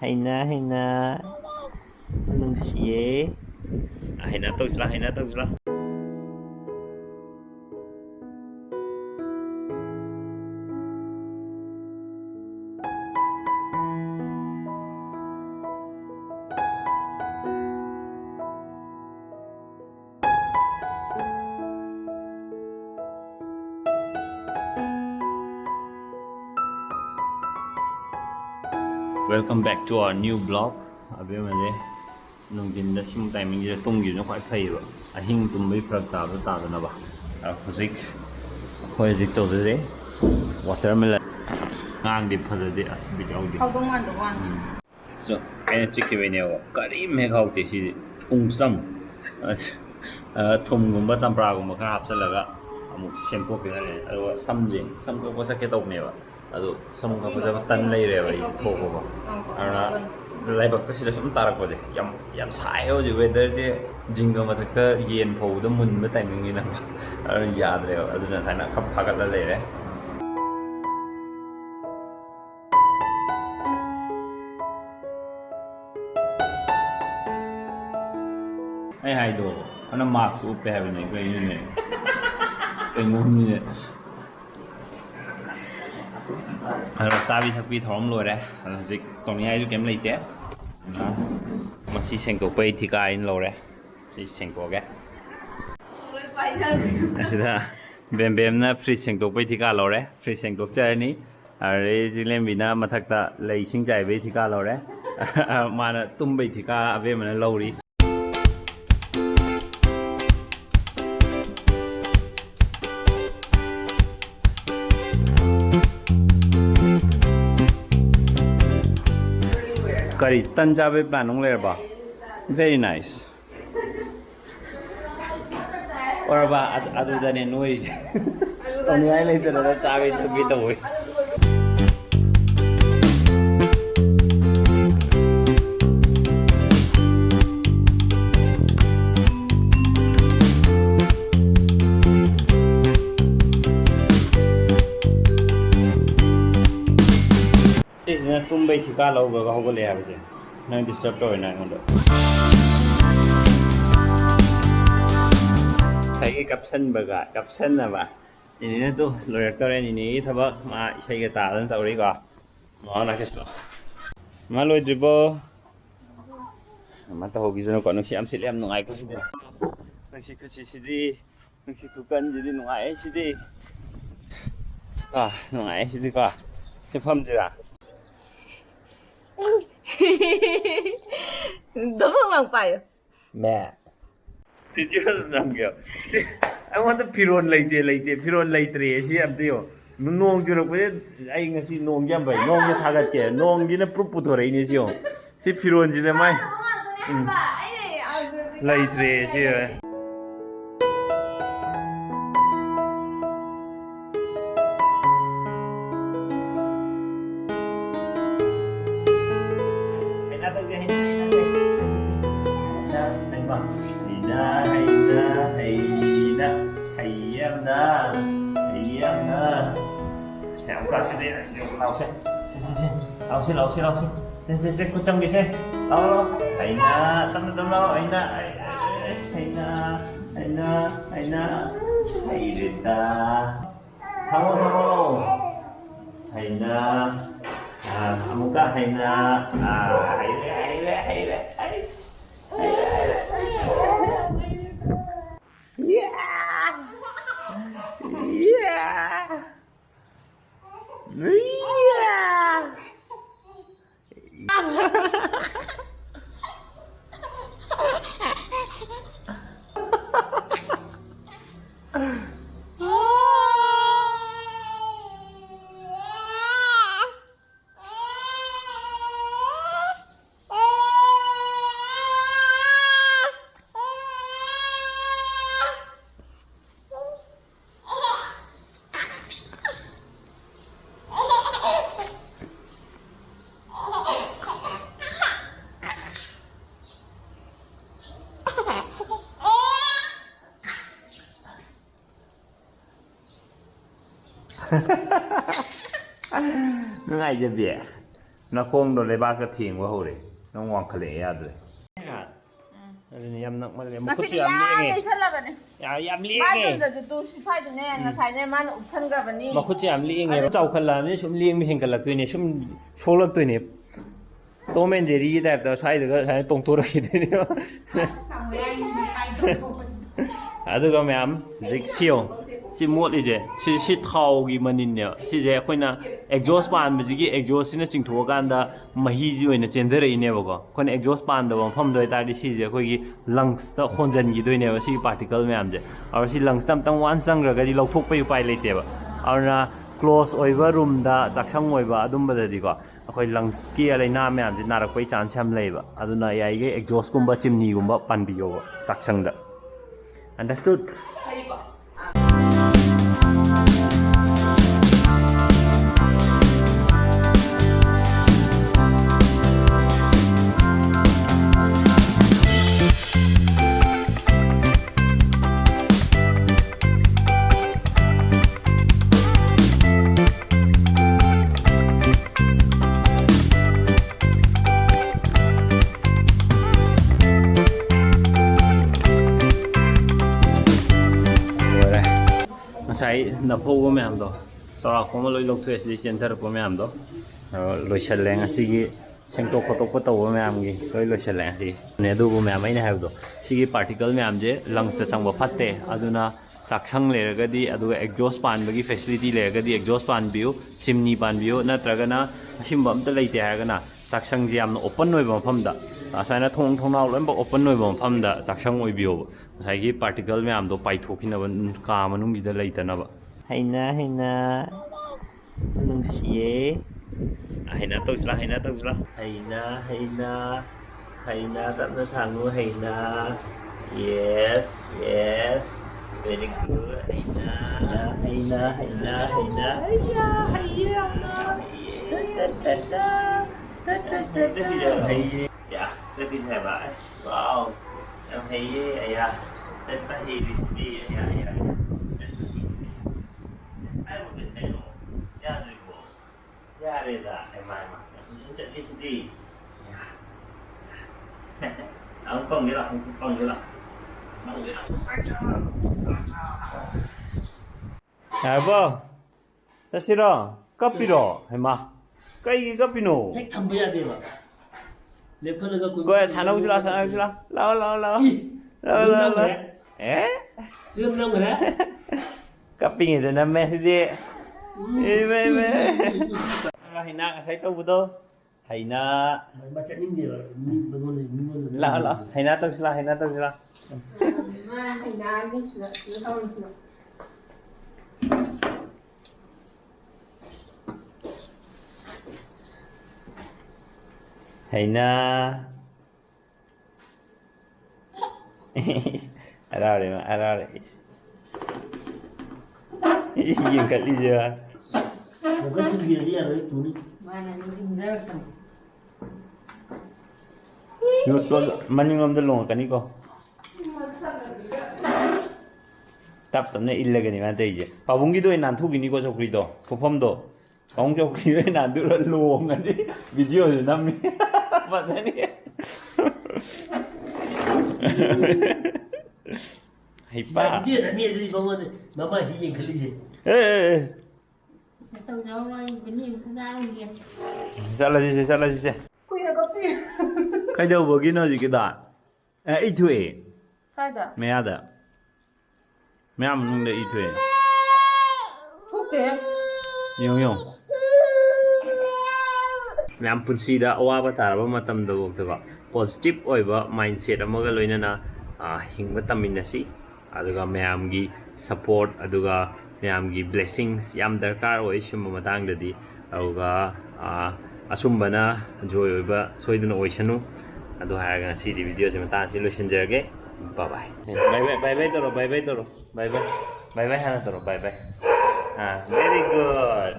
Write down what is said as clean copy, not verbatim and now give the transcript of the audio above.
Heina, Heina. Nungsiye. Heina taugsila, Heina taugsila. Welcome back to our new vlog. Abhi mane nungdin da sim timing je tunggi no khwai phai ba. Ahing tumbai phrak ta da na ba. Hojik hojik to de watermelon ngang di phajade as bi yaudi. How dong wan dong wan. So ai chiki we ne wa kari me khau te si ungsam thum gumba sampra gumba khara hapsalaga amuk sempo pe hane aro samje samko ko sake tok ne ba. Aduh, semua apa tan lay re ba isi thoko ba. Ara laibak ta sida sum tarak ba je. Yam sai ho je weather je jinga mathakta yen phau da mun ba timing ni na. Ara yaad re aduna thaina khap phagat la le re. Ai hai do, ana mark up pe ha ne ko ni ne. Pe ngom ni ne. Rồi sao đi thắc vi thỏm rồi đấy, dịch tổng như ai cũng kém lấy té, mà xí sen cổ bay thì cái in rồi đấy, xí sen cổ cái, bèm bèm na free sen cổ bay thì cái rồi đấy, free sen cổ chơi ní, rồi chỉ lên vì na mà thắc ta lấy sinh chạy bay thì cái rồi đấy, mà na tum bay thì cái về mà nó lâu đi. Kari Tanjabe plan nung lerba. Very nice. Or ba adu dane noise. Oni ai lai tara da chabe thabi to hoy. Tumbai thika lau ga ho le ha je nang disturb to na ngod sai caption ba ga caption na ba ini na tu lawyer to ren ini thabak ma sai ga ta dan tau ri ga ma na kes ma loi dribo ma ta ho gi jano ko no si am sil am nungai ko si de nang si khusi si di nang si ku kan ji di nungai si di nungai si di ka si pham ji ra. Đúng không phải? Mẹ. Thì chưa làm kiểu. I want the piron lấy tiền, piron lấy tiền gì em tiêu. Nong chưa được vậy, anh ngay xin nong jam vậy, nong như thằng cái nong như nó proof thôi này chứ. Si piron gì đấy mai. Lấy tiền chứ. Sẽ không có gì đấy, sẽ lau xe, cô chồng đi xe, lau, Heina, tâm tâm lau, Heina, Heina, hello, Heina, muka Heina, Nung ai je bia. nakhongdo lebaka thingwa hore nang wangkhale yadre aduni yam nak male makhuchi yam lienge 살라바네. yam lienge 맞는데도 또 시파이드네. 나사이네 만 옥탄가바니. makhuchi yam lienge chawkhalani sum lieng mi hengkalak tuine sum cholak tuine Tom and Jerry that the side of Tongtora. Aduga ma'am, Zixio. She mortgage. She taugi maninja. She's a quina exhaust pan, Mizigi exhaust in a ching to Uganda, Mahizu in a gender in Nevogo. When exhaust pan the one from the Tadi she's a quiggy lungs, the Honjan you never see particle ma'am. Or she lungs something one sanger, Gadi Lok Pope pilot. Or close over room the Saxang over Adumba the Digo. ꯑꯩꯈꯣꯏ ꯂꯪꯁꯀꯤ ꯂꯩꯅꯥ ꯃꯌꯥꯝꯁꯤ ꯅꯥꯔꯛꯄꯒꯤ chance ꯌꯥꯝ ꯂꯩꯕ ꯑꯗꯨꯅ ꯌꯥꯏꯒꯩ ꯑꯦꯛꯖꯣꯁꯀꯨꯝꯕ ꯆꯤꯝꯅꯤꯒꯨꯝꯕ ꯄꯥꯟꯕꯤꯌꯣꯕ ꯆꯥꯛꯁꯪꯗ ꯑꯟꯗꯔꯁꯇꯨꯗ Saya nak bawa macam tu. Soalnya aku malu lok tu SD center aku macam tu. Loi seleng sigi sengtok kotok tahu macam ni. Loi seleng sigi. Ni tu aku macam ini have tu. Sigi particle macam je lungs sesang berfatte. Aduna saksang lerga di adu exhaust fan bagi facility lerga di exhaust fan biu, chimney fan biu. Na teragana simbam tu lagi tiada gana. Saksang jam open noi bang pam dah. Saya nak thong nau lembak open noi bang pam dah. Saksang oi biu. Saya ki particle macam tu pai thokin apa kam anu kita lagi tanah ba. Heina Heina nung siye Heina tahu sila Heina Heina tak nak tangguh Heina yes very good Heina ya rất là hebat wow em thấy ya rất là hidup ya Ya reda, emang. Sejak di sini. Ang pang gila. Apa? Tasiro, kapiro, emang. Kaya kapino. Tambi ada ba? Lepas tu aku. Kau sana usila. Lau. Belum mana? Kaping itu nama sih. Heina saya tahu betul. Heina. Baca ni dia. Bangun. Lah. Heina tahu sila. Heina ni sudah tahu sudah. Heina. Ada. Yang kali je. Bukan tu dia tu ni. Mana ni tinggal kan. Yo tu maning om delong kan iko. Tap tamne illa gani man tai je. Pabung gi do nan thu gi ni ko chokri do. Phom do. Pabung chokri nan du lo long ani. Video ni nam mi. Ba ni. Hai pa. Dia ni jadi bangun mama hijin kali je. Tahu jauh lagi benih sekarang dia. Salah je. Kuya kopi. Cái đâu vừa kia nó gì cái đó? Ít thuê. Hai dah. Mẹ ada. Mẹ ăn được ít thuê. Okay. Yung. Mẹ ăn phun xì đã qua bắt đầu mà tâm đầu được không? Positive oi ba mindset mà cái lối na hình bắt tâm mình là gì? Aduga mẹ ăn gi support aduga mẹ ăn gi blessings yam darkar oi shum mà tang được đi. Aduga Apunbana joy ba soiduna oisanu adu haraga si di video jema ta si lotion jerge bye bye toro bye bye hana toro bye bye very good